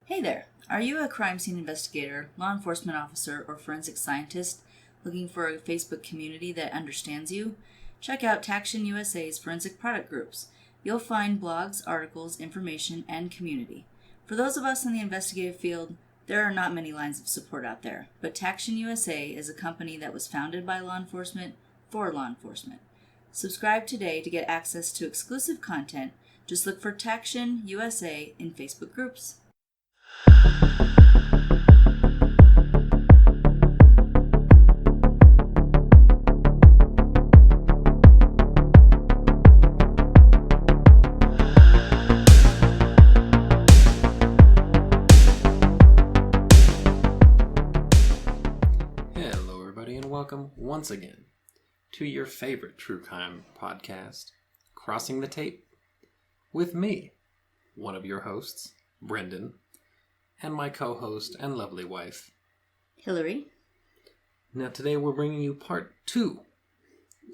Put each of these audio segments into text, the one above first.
Hey there! Are you a crime scene investigator, law enforcement officer, or forensic scientist looking for a Facebook community that understands you? Check out Taction USA's forensic product groups. You'll find blogs, articles, information, and community. For those of us in the investigative field, there are not many lines of support out there, but Taction USA is a company that was founded by law enforcement for law enforcement. Subscribe today to get access to exclusive content. Just look for Taction USA in Facebook groups. Hello, everybody, and welcome once again to your favorite true crime podcast, Crossing the Tape, with me, one of your hosts, Brendan, and my co-host and lovely wife, Hillary. Now, today we're bringing you part 2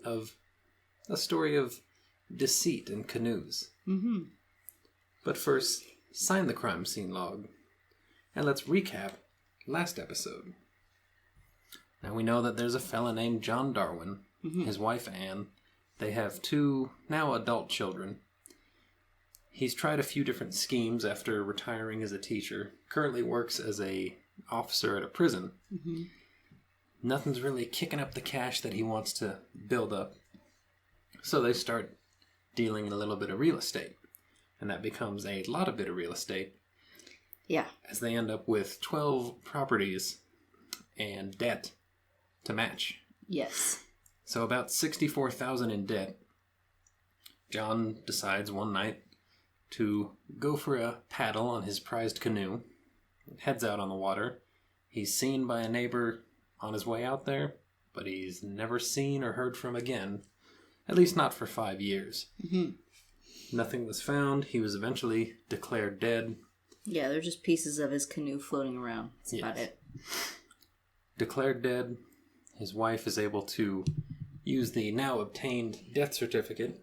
of a story of deceit in canoes. But first, sign the crime scene log, and let's recap last episode. Now, we know that there's a fella named John Darwin, his wife Anne. They have 2 now adult children. He's tried a few different schemes after retiring as a teacher. Currently works as a officer at a prison. Nothing's really kicking up the cash that he wants to build up. So they start dealing in a little bit of real estate. And that becomes a lot of bit of real estate. Yeah. As they end up with 12 properties and debt to match. Yes. So about $64,000 in debt. John decides one night to go for a paddle on his prized canoe. Heads out on the water. He's seen by a neighbor on his way out there, but he's never seen or heard from again. At least not for 5 years. Nothing was found. He was eventually declared dead. Yeah, they're just pieces of his canoe floating around. That's about it. Declared dead. His wife is able to use the now obtained death certificate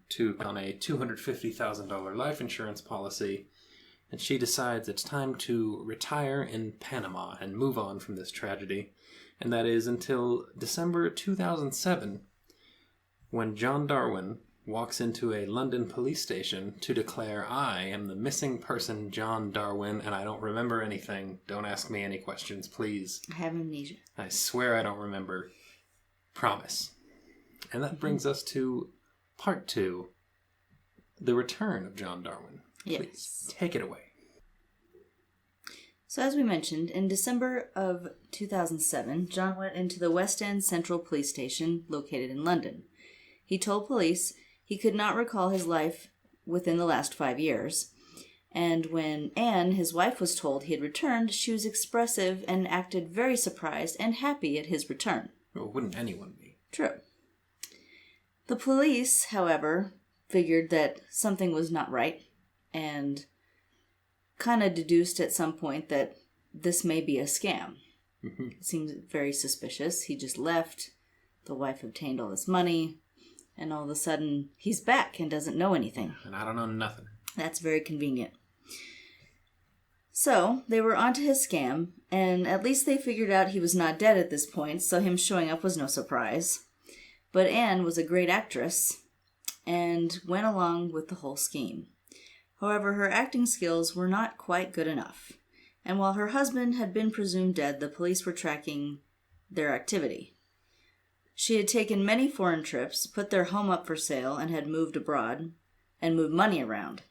to on a $250,000 life insurance policy, and she decides it's time to retire in Panama and move on from this tragedy. And that is until December 2007, when John Darwin walks into a London police station to declare, "I am the missing person, John Darwin, and I don't remember anything. Don't ask me any questions, please. I have amnesia. I swear I don't remember. Promise." And that brings us to part 2, the Return of John Darwin. Please, Yes. take it away. So as we mentioned, in December of 2007, John went into the West End Central Police Station located in London. He told police he could not recall his life within the last 5 years. And when Anne, his wife, was told he had returned, she was expressive and acted very surprised and happy at his return. Well, wouldn't anyone be? True. The police, however, figured that something was not right and kind of deduced at some point that this may be a scam. It seems very suspicious. He just left. The wife obtained all this money. And all of a sudden, he's back and doesn't know anything. And I don't know nothing. That's very convenient. So, they were onto his scam, and at least they figured out he was not dead at this point, so him showing up was no surprise. But Anne was a great actress, and went along with the whole scheme. However, her acting skills were not quite good enough. And while her husband had been presumed dead, the police were tracking their activity. She had taken many foreign trips, put their home up for sale, and had moved abroad, and moved money around.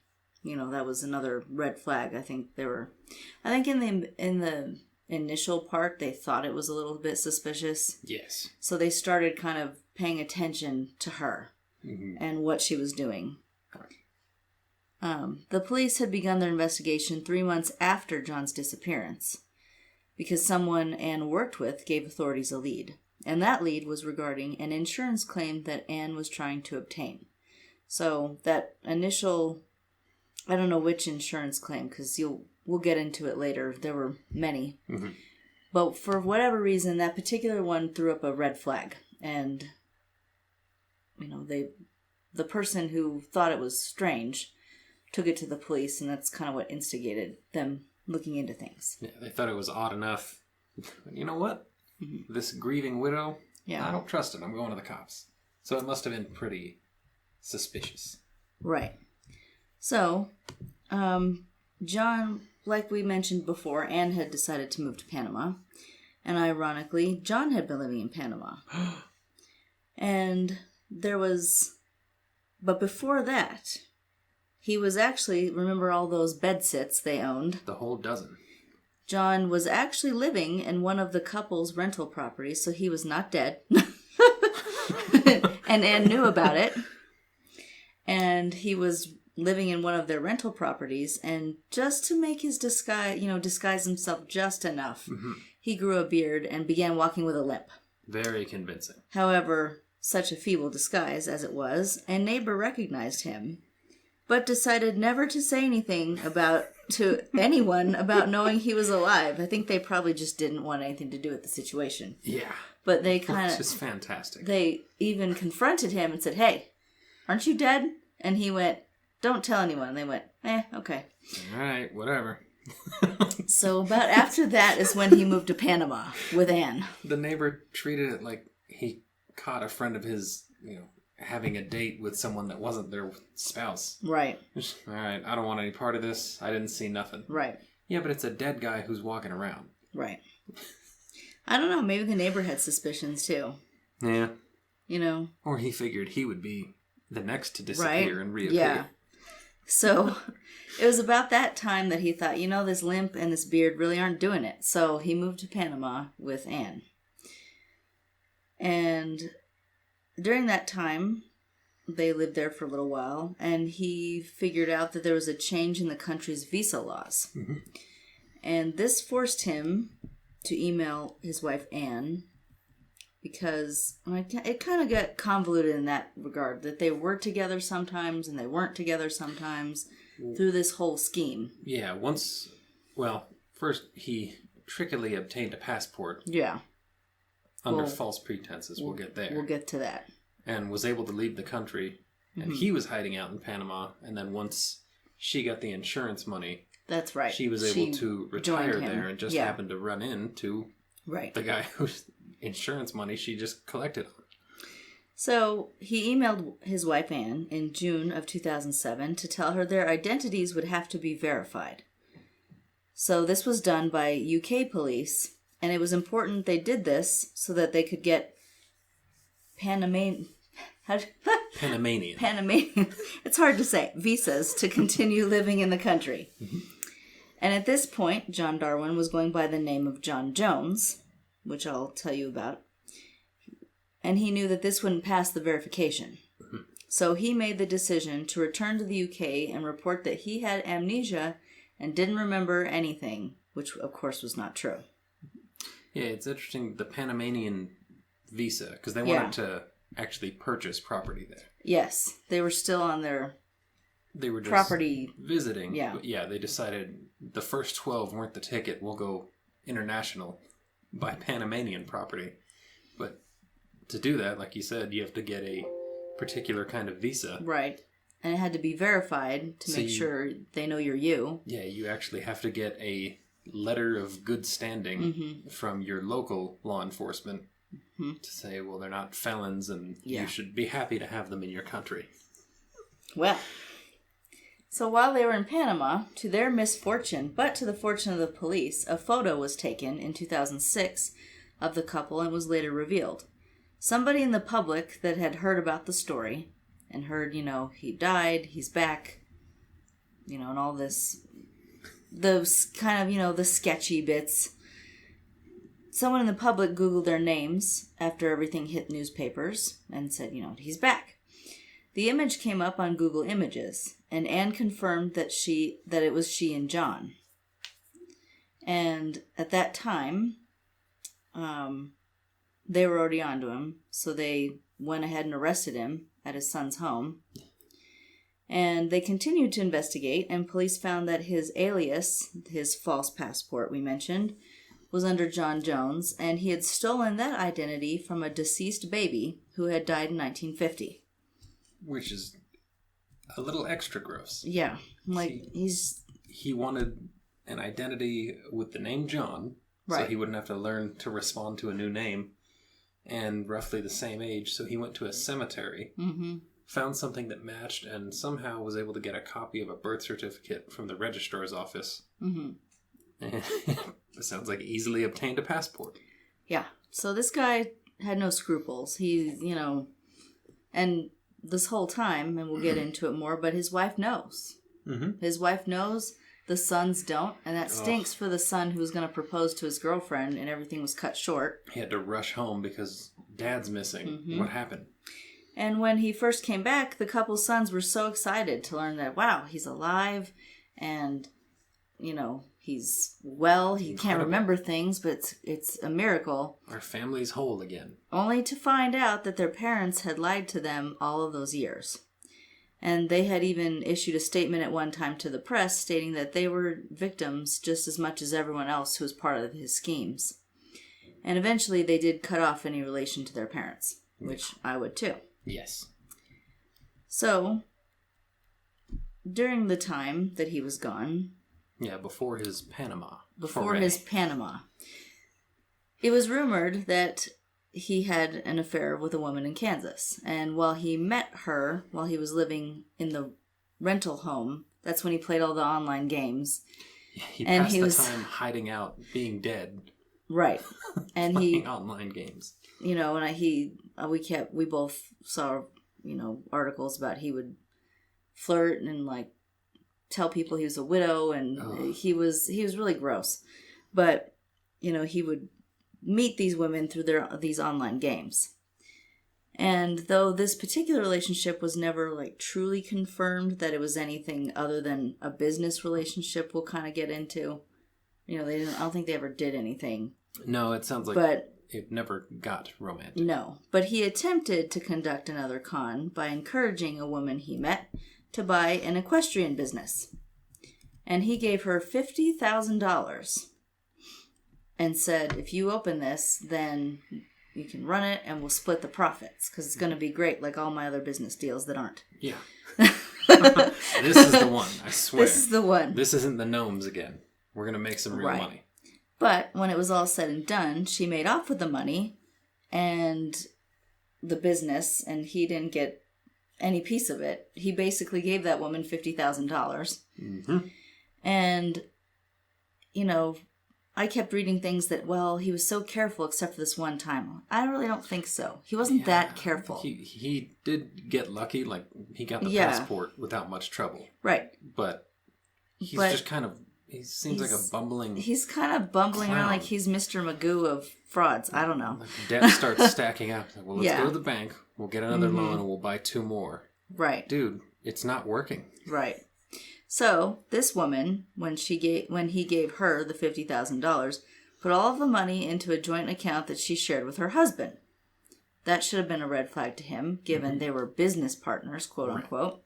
You know, that was another red flag. I think in the initial part, they thought it was a little bit suspicious. Yes. So they started kind of paying attention to her and what she was doing. The police had begun their investigation 3 months after John's disappearance, because someone Anne worked with gave authorities a lead. And that lead was regarding an insurance claim that Anne was trying to obtain. So that initial, I don't know which insurance claim, because we'll get into it later. There were many. But for whatever reason, that particular one threw up a red flag. And, you know, the person who thought it was strange took it to the police, and that's kind of what instigated them looking into things. Yeah, they thought it was odd enough. You know what? Mm-hmm. This grieving widow, I don't trust it. I'm going to the cops. So it must have been pretty suspicious. Right. So, John, like we mentioned before, Anne had decided to move to Panama. And ironically, John had been living in Panama. And but before that, he was actually, remember all those bed sits they owned? The whole dozen. John was actually living in one of the couple's rental properties, so he was not dead. And Anne knew about it. And he was living in one of their rental properties, and just to make his disguise himself just enough, he grew a beard and began walking with a limp. Very convincing. However, such a feeble disguise as it was, a neighbor recognized him, but decided never to say anything to anyone about knowing he was alive. I think they probably just didn't want anything to do with the situation. Yeah. But they kind of... Which is fantastic. They even confronted him and said, "Hey, aren't you dead?" And he went, "Don't tell anyone." And they went, okay. All right, whatever. So about after that is when he moved to Panama with Anne. The neighbor treated it like he caught a friend of his, having a date with someone that wasn't their spouse. Right. All right, I don't want any part of this. I didn't see nothing. Right. Yeah, but it's a dead guy who's walking around. Right. I don't know. Maybe the neighbor had suspicions too. Yeah. Or he figured he would be the next to disappear and reappear. Yeah. So it was about that time that he thought, this limp and this beard really aren't doing it. So he moved to Panama with Anne. And during that time, they lived there for a little while, and he figured out that there was a change in the country's visa laws. Mm-hmm. And this forced him to email his wife Anne, because it kind of got convoluted in that regard, that they were together sometimes and they weren't together sometimes through this whole scheme. Yeah, first he trickily obtained a passport. Yeah. Under false pretenses. We'll get there. We'll get to that. And was able to leave the country, and he was hiding out in Panama, and then once she got the insurance money... That's right. She was able to retire there and just happened to run into the guy whose insurance money she just collected on. So he emailed his wife Anne in June of 2007 to tell her their identities would have to be verified. So this was done by UK police, and it was important they did this so that they could get Panamanian. It's hard to say. Visas to continue living in the country. Mm-hmm. And at this point, John Darwin was going by the name of John Jones, which I'll tell you about. And he knew that this wouldn't pass the verification. Mm-hmm. So he made the decision to return to the UK and report that he had amnesia and didn't remember anything, which of course was not true. Yeah, it's interesting, the Panamanian visa, because they wanted to actually purchase property there. Yes, they were still on their property visiting. Yeah. But they decided the first 12 weren't the ticket. We'll go international, buy Panamanian property. But to do that, like you said, you have to get a particular kind of visa. Right. And it had to be verified to make sure they know you're you. Yeah, you actually have to get a letter of good standing from your local law enforcement to say, well, they're not felons and you should be happy to have them in your country. Well, so while they were in Panama, to their misfortune, but to the fortune of the police, a photo was taken in 2006 of the couple and was later revealed. Somebody in the public that had heard about the story and heard, he died, he's back, and all this, those kind of, the sketchy bits. Someone in the public Googled their names after everything hit newspapers and said, he's back. The image came up on Google Images, and Anne confirmed that it was she and John. And at that time, they were already onto him, so they went ahead and arrested him at his son's home. And they continued to investigate, and police found that his alias, his false passport we mentioned, was under John Jones, and he had stolen that identity from a deceased baby who had died in 1950. Which is a little extra gross. Yeah. He wanted an identity with the name John, so he wouldn't have to learn to respond to a new name, and roughly the same age. So he went to a cemetery, found something that matched, and somehow was able to get a copy of a birth certificate from the registrar's office. And it sounds like easily obtained a passport. Yeah. So this guy had no scruples. He, and this whole time, and we'll get into it more, but his wife knows. His wife knows, the sons don't, and that stinks for the son who was going to propose to his girlfriend, and everything was cut short. He had to rush home because Dad's missing. What happened? And when he first came back, the couple's sons were so excited to learn that, wow, he's alive, and, he's well. He can't remember things, but it's a miracle. Our family's whole again. Only to find out that their parents had lied to them all of those years. And they had even issued a statement at one time to the press stating that they were victims just as much as everyone else who was part of his schemes. And eventually they did cut off any relation to their parents, which I would too. Yes. So, during the time that he was gone... Yeah, before his Panama. It was rumored that he had an affair with a woman in Kansas. And while he met her while he was living in the rental home, that's when he played all the online games. He passed the time hiding out, being dead. Right. And playing online games. And we both saw, articles about he would flirt and tell people he was a widow, and he was really gross. But, he would meet these women through these online games. And though this particular relationship was never truly confirmed that it was anything other than a business relationship, we'll kind of get into. I don't think they ever did anything. No, it sounds like it never got romantic. No, but he attempted to conduct another con by encouraging a woman he met to buy an equestrian business. And he gave her $50,000 and said, if you open this, then you can run it and we'll split the profits because it's going to be great like all my other business deals that aren't. Yeah. This is the one, I swear. This is the one. This isn't the gnomes again. We're going to make some real money. But when it was all said and done, she made off with the money and the business, and he didn't get any piece of it. He basically gave that woman $50,000. And, I kept reading things that, he was so careful except for this one time. I really don't think so. He wasn't that careful. He did get lucky. He got the passport without much trouble. Right. But he's just kind of... He seems like a bumbling... He's kind of bumbling around like he's Mr. Magoo of frauds. I don't know. Debt starts stacking up. Let's go to the bank. We'll get another loan and we'll buy 2 more. Right. Dude, it's not working. Right. So, this woman, when he gave her the $50,000, put all of the money into a joint account that she shared with her husband. That should have been a red flag to him, given they were business partners, quote unquote.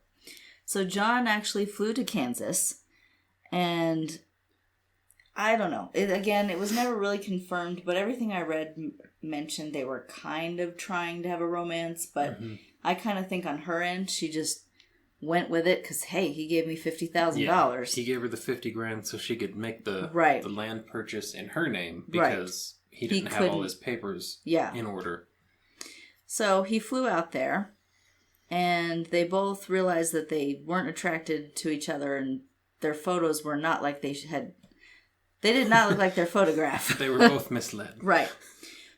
So, John actually flew to Kansas, and I don't know. It was never really confirmed, but everything I read mentioned they were kind of trying to have a romance, but I kind of think on her end, she just went with it because, hey, he gave me $50,000. Yeah, he gave her the $50,000 so she could make the land purchase in her name because he didn't have all his papers in order. So he flew out there, and they both realized that they weren't attracted to each other, and their photos were not like they had. They did not look like their photograph. They were both misled. Right.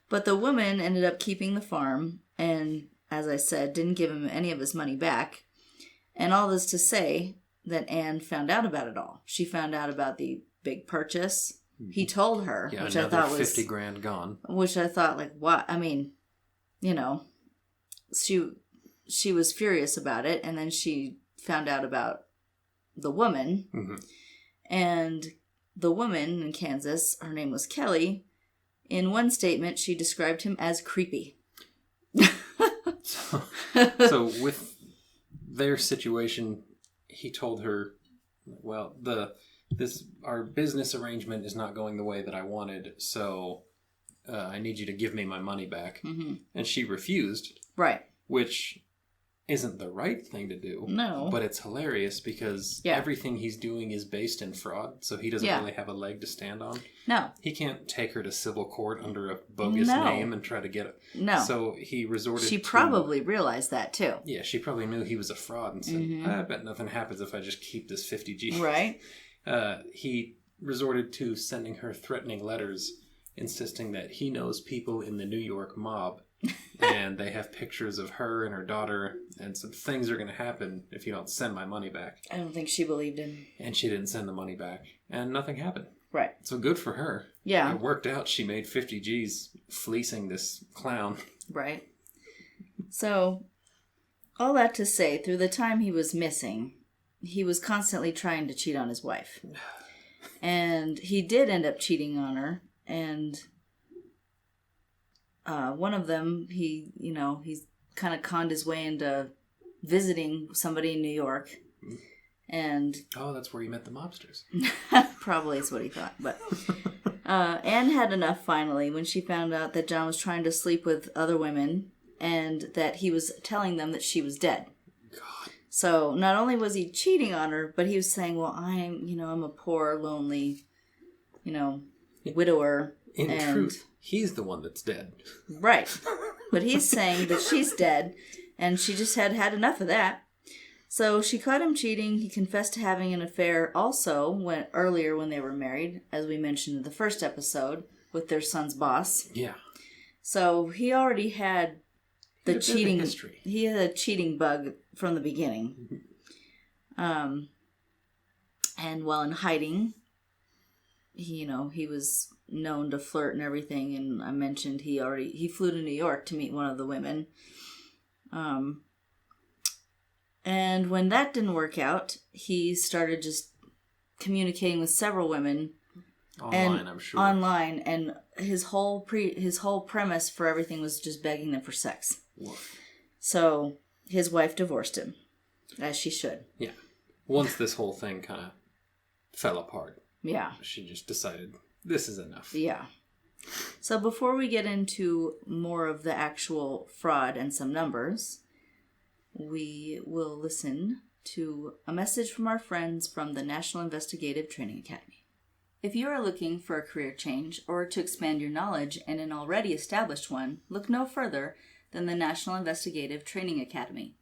But the woman ended up keeping the farm and, as I said, didn't give him any of his money back. And all this to say that Anne found out about it all. She found out about the big purchase. He told her, which I thought was $50,000 gone. Which I thought, what? I mean, she was furious about it, and then she found out about the woman, and the woman in Kansas, her name was Kelly. In one statement, she described him as creepy. So with their situation, he told her, well, our business arrangement is not going the way that I wanted, so I need you to give me my money back. And she refused. Right. Which isn't the right thing to do. No. But it's hilarious because everything he's doing is based in fraud, so he doesn't really have a leg to stand on. No. He can't take her to civil court under a bogus name and try to get it. No. So he resorted She probably realized that, too. Yeah, she probably knew he was a fraud and said, I bet nothing happens if I just keep this 50 G. Right. He resorted to sending her threatening letters, insisting that he knows people in the New York mob, and they have pictures of her and her daughter, and some things are going to happen if you don't send my money back. I don't think she believed him. And she didn't send the money back, and nothing happened. Right. So good for her. Yeah. It worked out. She made 50 G's fleecing this clown. Right. So, all that to say, through the time he was missing, he was constantly trying to cheat on his wife. And he did end up cheating on her, and one of them, he's kind of conned his way into visiting somebody in New York. And that's where he met the mobsters. Probably is what he thought. But Anne had enough finally when she found out that John was trying to sleep with other women and that he was telling them that she was dead. God. So not only was he cheating on her, but he was saying, well, I'm a poor, lonely, widower. In truth, he's the one that's dead. Right. But he's saying that she's dead, and she just had enough of that. So she caught him cheating. He confessed to having an affair also earlier when they were married, as we mentioned in the first episode, with their son's boss. Yeah. So he already had the cheating history. He had a cheating bug from the beginning. Mm-hmm. And while in hiding, he was known to flirt and everything, and I mentioned he flew to New York to meet one of the women. And when that didn't work out, he started just communicating with several women online, I'm sure. Online, and his whole premise for everything was just begging them for sex. Woof. So his wife divorced him, as she should. Yeah. Once this whole thing kind of fell apart. Yeah. She just decided, this is enough. Yeah. So before we get into more of the actual fraud and some numbers, we will listen to a message from our friends from the National Investigative Training Academy. If you are looking for a career change or to expand your knowledge in an already established one, look no further than the National Investigative Training Academy.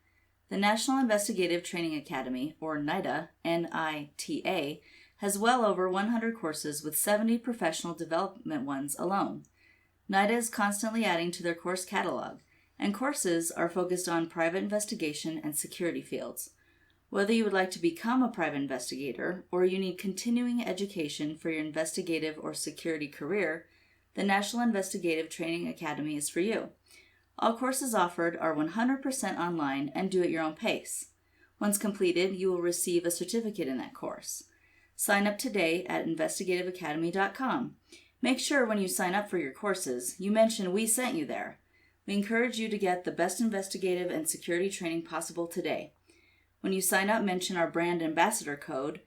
The National Investigative Training Academy, or NITA, N-I-T-A, has well over 100 courses with 70 professional development ones alone. NITA is constantly adding to their course catalog, and courses are focused on private investigation and security fields. Whether you would like to become a private investigator or you need continuing education for your investigative or security career, the National Investigative Training Academy is for you. All courses offered are 100% online and do at your own pace. Once completed, you will receive a certificate in that course. Sign up today at investigativeacademy.com. Make sure when you sign up for your courses, you mention we sent you there. We encourage you to get the best investigative and security training possible today. When you sign up, mention our brand ambassador code,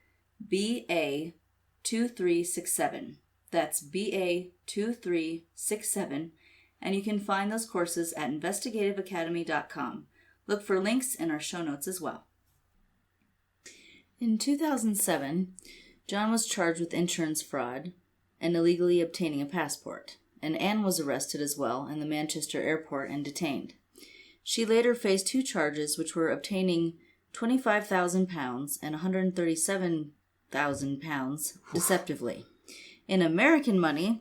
BA2367. That's BA2367, and you can find those courses at investigativeacademy.com. Look for links in our show notes as well. In 2007, John was charged with insurance fraud and illegally obtaining a passport, and Anne was arrested as well in the Manchester airport and detained. She later faced 2 charges, which were obtaining £25,000 and £137,000 deceptively. In American money,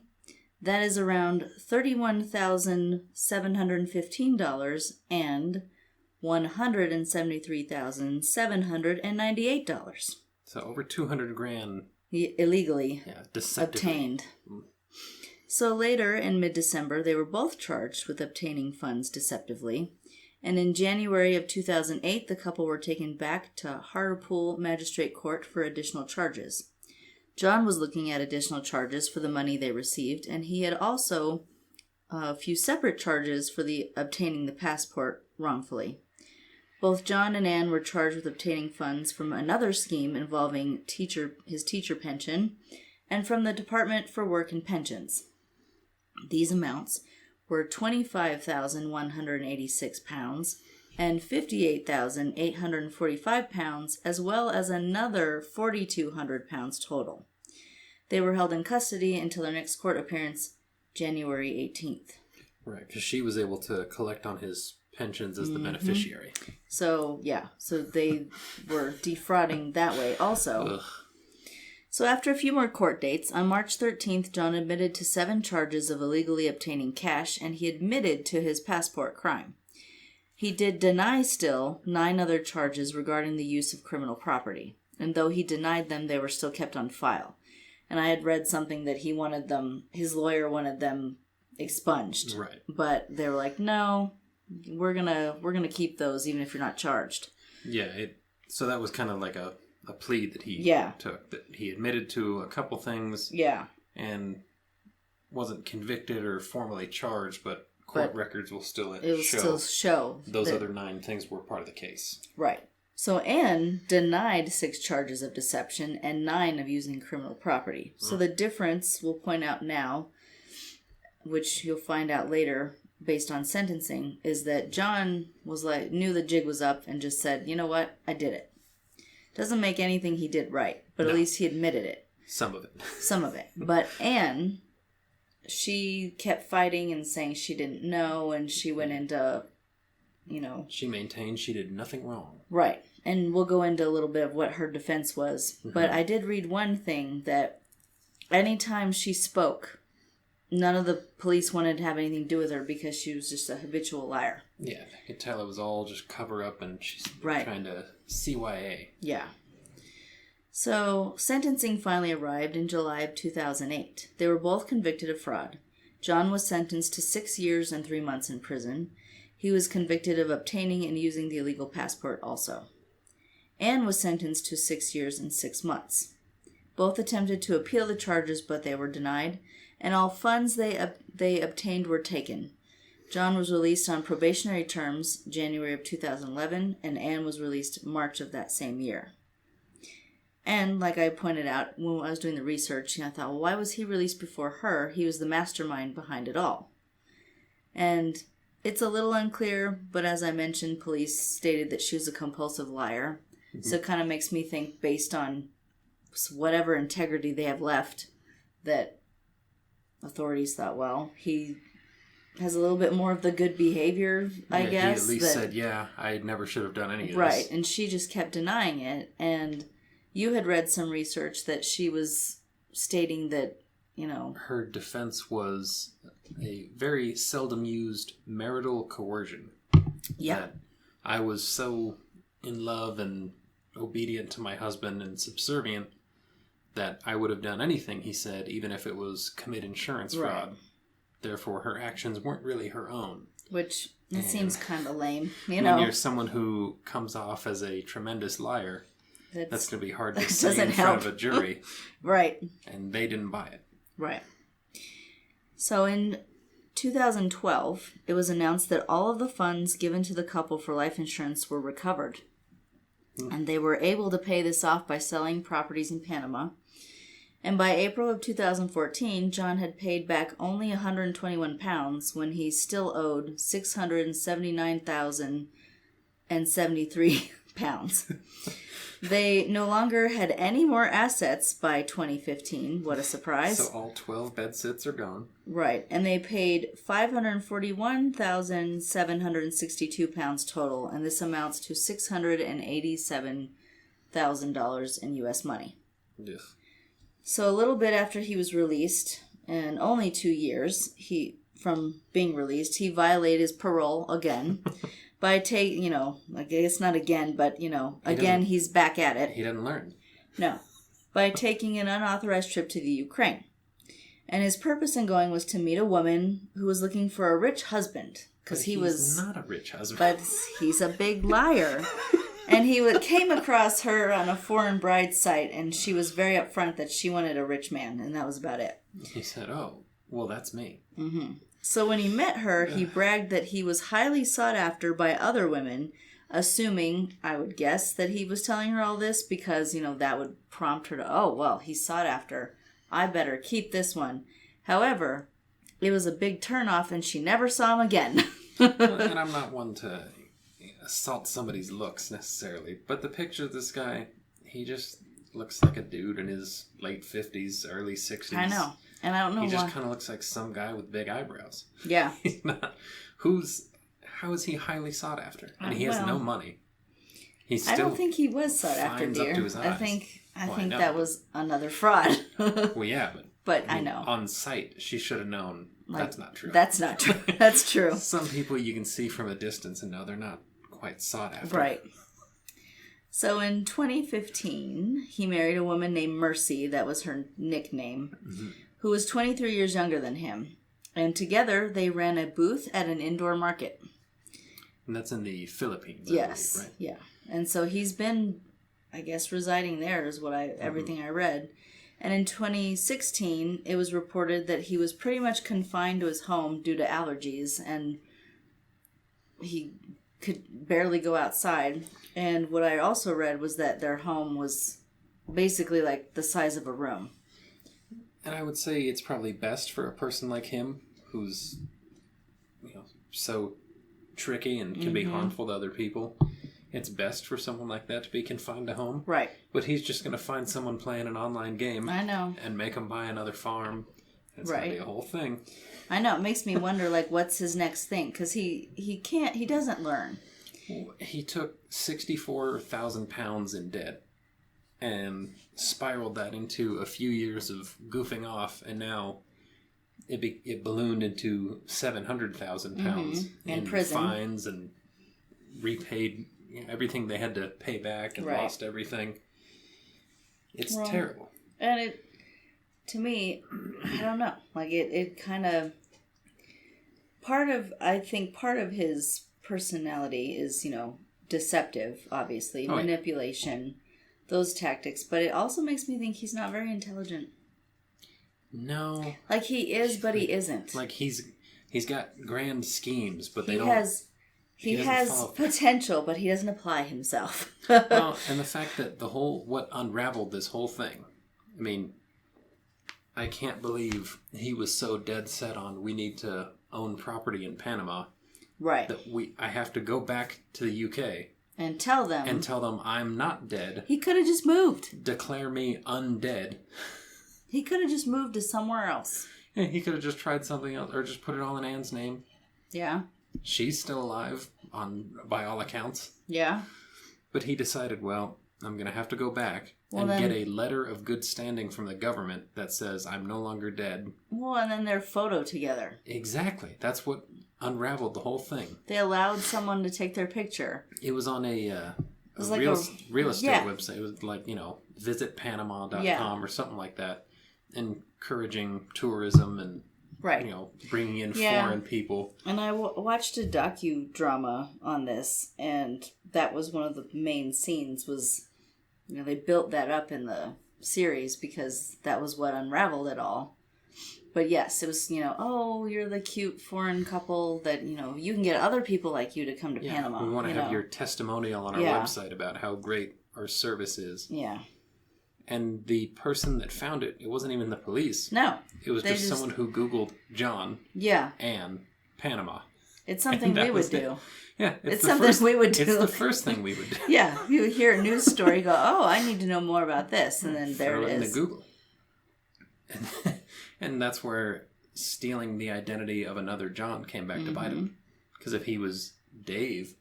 that is around $31,715 and $173,798. So over $200,000 illegally obtained. So later, in mid-December, they were both charged with obtaining funds deceptively. And in January of 2008, the couple were taken back to Hartlepool Magistrate Court for additional charges. John was looking at additional charges for the money they received, and he had also a few separate charges for the obtaining the passport wrongfully. Both John and Anne were charged with obtaining funds from another scheme involving his teacher pension and from the Department for Work and Pensions. These amounts were £25,186 and 58,845 pounds, as well as another 4,200 pounds total. They were held in custody until their next court appearance, January 18th. Right, because she was able to collect on his pensions as the beneficiary. So, so they were defrauding that way also. Ugh. So after a few more court dates, on March 13th, John admitted to 7 charges of illegally obtaining cash, and he admitted to his passport crime. He did deny still 9 other charges regarding the use of criminal property, and though he denied them, they were still kept on file. And I had read something that his lawyer wanted them expunged. Right. But they were like, no, we're gonna keep those even if you're not charged. Yeah, so that was kind of like a plea that he took, that he admitted to a couple things and wasn't convicted or formally charged, but court records will still show those other 9 things were part of the case. Right. So Anne denied 6 charges of deception and 9 of using criminal property. So the difference we'll point out now, which you'll find out later based on sentencing, is that John knew the jig was up and just said, you know what, I did it. Doesn't make anything he did right, but at least he admitted it. Some of it. But Anne, she kept fighting and saying she didn't know, and she went into, She maintained she did nothing wrong. Right. And we'll go into a little bit of what her defense was. Mm-hmm. But I did read one thing, that anytime she spoke, none of the police wanted to have anything to do with her because she was just a habitual liar. Yeah, I could tell it was all just cover up, and she's trying to CYA. Yeah. So, sentencing finally arrived in July of 2008. They were both convicted of fraud. John was sentenced to 6 years and 3 months in prison. He was convicted of obtaining and using the illegal passport also. Anne was sentenced to 6 years and 6 months. Both attempted to appeal the charges, but they were denied, and all funds they obtained were taken. John was released on probationary terms January of 2011, and Anne was released March of that same year. And like I pointed out when I was doing the research, I thought, well, why was he released before her? He was the mastermind behind it all. And it's a little unclear, but as I mentioned, police stated that she was a compulsive liar. Mm-hmm. So it kind of makes me think, based on whatever integrity they have left, that authorities thought, well, he has a little bit more of the good behavior, I guess. He at least said, I never should have done any of this. Right, and she just kept denying it. And you had read some research that she was stating that, her defense was a very seldom used marital coercion. Yeah. That I was so in love and obedient to my husband and subservient that I would have done anything he said, even if it was commit insurance fraud. Right. Therefore, her actions weren't really her own. Which seems kind of lame, When you're someone who comes off as a tremendous liar, that's going to be hard to say in front of a jury. Right. And they didn't buy it. Right. So in 2012, it was announced that all of the funds given to the couple for life insurance were recovered. And they were able to pay this off by selling properties in Panama. And by April of 2014, John had paid back only £121 when he still owed £679,073. They no longer had any more assets by 2015. What a surprise. So all 12 bed sits are gone. Right. And they paid £541,762 total, and this amounts to $687,000 in U.S. money. Yes. So a little bit after he was released, and only 2 years from being released, he violated his parole again. By I guess not again, but, again, he's back at it. He didn't learn. No. By taking an unauthorized trip to the Ukraine. And his purpose in going was to meet a woman who was looking for a rich husband. Because he's not a rich husband. But he's a big liar. And he came across her on a foreign bride site, and she was very upfront that she wanted a rich man, and that was about it. He said, oh, well, that's me. Mm-hmm. So when he met her, he bragged that he was highly sought after by other women, assuming, I would guess, that he was telling her all this because, that would prompt her to, oh, well, he's sought after. I better keep this one. However, it was a big turnoff, and she never saw him again. And I'm not one to assault somebody's looks necessarily, but the picture of this guy, he just looks like a dude in his late 50s, early 60s. I know. And I don't know why. He just why. kind of looks like some guy with big eyebrows. Yeah. He's not... How is he highly sought after? And he has no money. I don't think he was sought after, dear. Up to his eyes. I think that was another fraud. Well, yeah, but I know. On sight, she should have known that's not true. That's not true. That's true. Some people you can see from a distance and know they're not quite sought after. Right. So in 2015, he married a woman named Mercy, that was her nickname, who was 23 years younger than him. And together they ran a booth at an indoor market. And that's in the Philippines, yes, I believe, right? Yeah. And so he's been, I guess, residing there is what everything I read. And in 2016, it was reported that he was pretty much confined to his home due to allergies, and he could barely go outside. And what I also read was that their home was basically like the size of a room. And I would say it's probably best for a person like him, who's, so tricky and can be harmful to other people. It's best for someone like that to be confined to home. Right. But he's just going to find someone playing an online game. I know. And make them buy another farm. It's going to be a whole thing. I know. It makes me wonder, what's his next thing? Because he doesn't learn. He took 64,000 pounds in debt and spiraled that into a few years of goofing off, and now it ballooned into 700,000 pounds in prison fines and repaid everything they had to pay back and lost everything. It's terrible. And to me, I don't know. It kind of I think part of his personality is, deceptive, obviously, manipulation, those tactics. But it also makes me think he's not very intelligent. No. He is, but he isn't. He's got grand schemes, but he has potential, but he doesn't apply himself. Well, and the fact that what unraveled this whole thing, I mean, I can't believe he was so dead set on we need to own property in Panama. Right. That I have to go back to the UK. And tell them I'm not dead. He could have just moved. Declare me undead. He could have just moved to somewhere else. Yeah, he could have just tried something else, or just put it all in Anne's name. Yeah. She's still alive, by all accounts. Yeah. But he decided, I'm going to have to go back get a letter of good standing from the government that says I'm no longer dead. Well, and then their photo together. Exactly. That's what unraveled the whole thing. They allowed someone to take their picture. It was on a real estate website. It was visitpanama.com or something like that. Encouraging tourism and bringing in foreign people. And I watched a docudrama on this, and that was one of the main scenes. Was they built that up in the series because that was what unraveled it all. But yes, it was you're the cute foreign couple that you can get other people like you to come to Panama. We want to have your testimonial on our website about how great our service is. Yeah. And the person that found it wasn't even the police. No. It was just someone who Googled John and Panama. It's something we would do. Yeah. It's something we would do. It's the first thing we would do. Yeah. You hear a news story, go, I need to know more about this. And then there it is. Into Google. And that's where stealing the identity of another John came back to bite him. Because if he was Dave,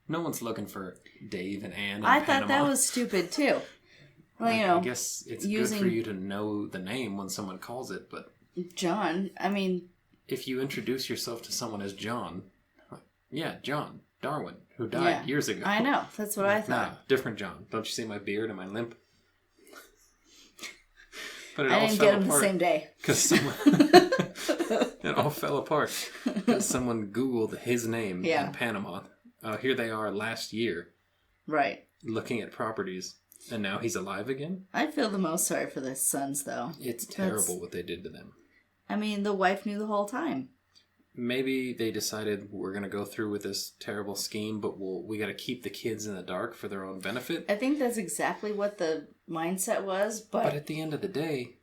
no one's looking for Dave and Anne in Panama. I thought that was stupid, too. Well, I guess it's good for you to know the name when someone calls it, but... John, if you introduce yourself to someone as John, John Darwin, who died years ago. I know, that's what I thought. Nah, different John. Don't you see my beard and my limp? But I didn't get him the same day. Because it all fell apart. Because someone Googled his name in Panama. Here they are last year. Right. Looking at properties. And now he's alive again? I feel the most sorry for the sons, though. It's terrible what they did to them. The wife knew the whole time. Maybe they decided we're going to go through with this terrible scheme, but we got to keep the kids in the dark for their own benefit. I think that's exactly what the mindset was, but... But at the end of the day,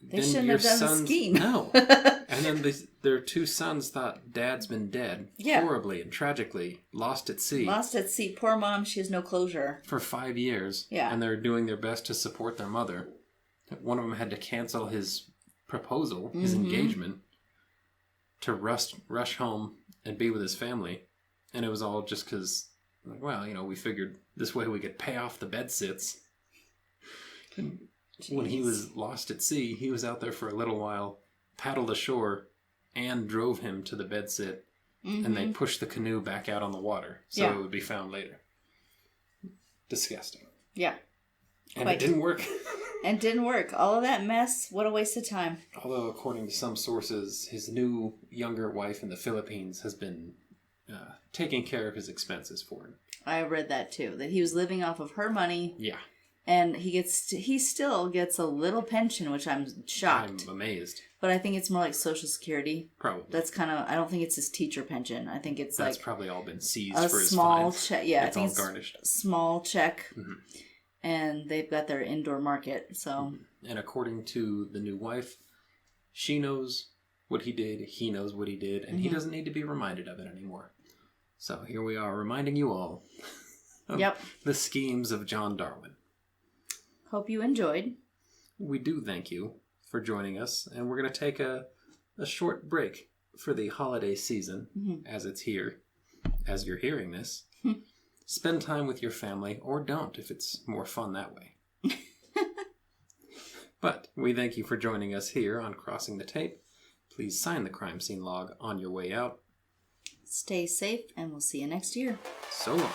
They shouldn't have done the scheme. No. And then their two sons thought Dad's been dead horribly and tragically, lost at sea. Lost at sea. Poor mom, she has no closure. For 5 years. Yeah. And they're doing their best to support their mother. One of them had to cancel his proposal, his engagement, to rush home and be with his family. And it was all just because, well, we figured this way we could pay off the bed sits. And when he was lost at sea, he was out there for a little while, paddled ashore, and drove him to the bed sit. And they pushed the canoe back out on the water so it would be found later. Disgusting. Yeah. And it didn't work. And didn't work. All of that mess, what a waste of time. Although, according to some sources, his new, younger wife in the Philippines has been taking care of his expenses for him. I read that too, that he was living off of her money. Yeah. And he still gets a little pension, which I'm shocked. I'm amazed. But I think it's more like Social Security. Probably. That's I don't think it's his teacher pension. I think it's that's probably all been seized a for his small fines. check. Yeah, it's I think all garnished. Small check. And they've got their indoor market, so... And according to the new wife, she knows what he did, he knows what he did, and he doesn't need to be reminded of it anymore. So here we are, reminding you all of the schemes of John Darwin. Hope you enjoyed. We do thank you for joining us, and we're going to take a short break for the holiday season, as it's here, as you're hearing this. Spend time with your family, or don't, if it's more fun that way. But we thank you for joining us here on Crossing the Tape. Please sign the crime scene log on your way out. Stay safe, and we'll see you next year. So long.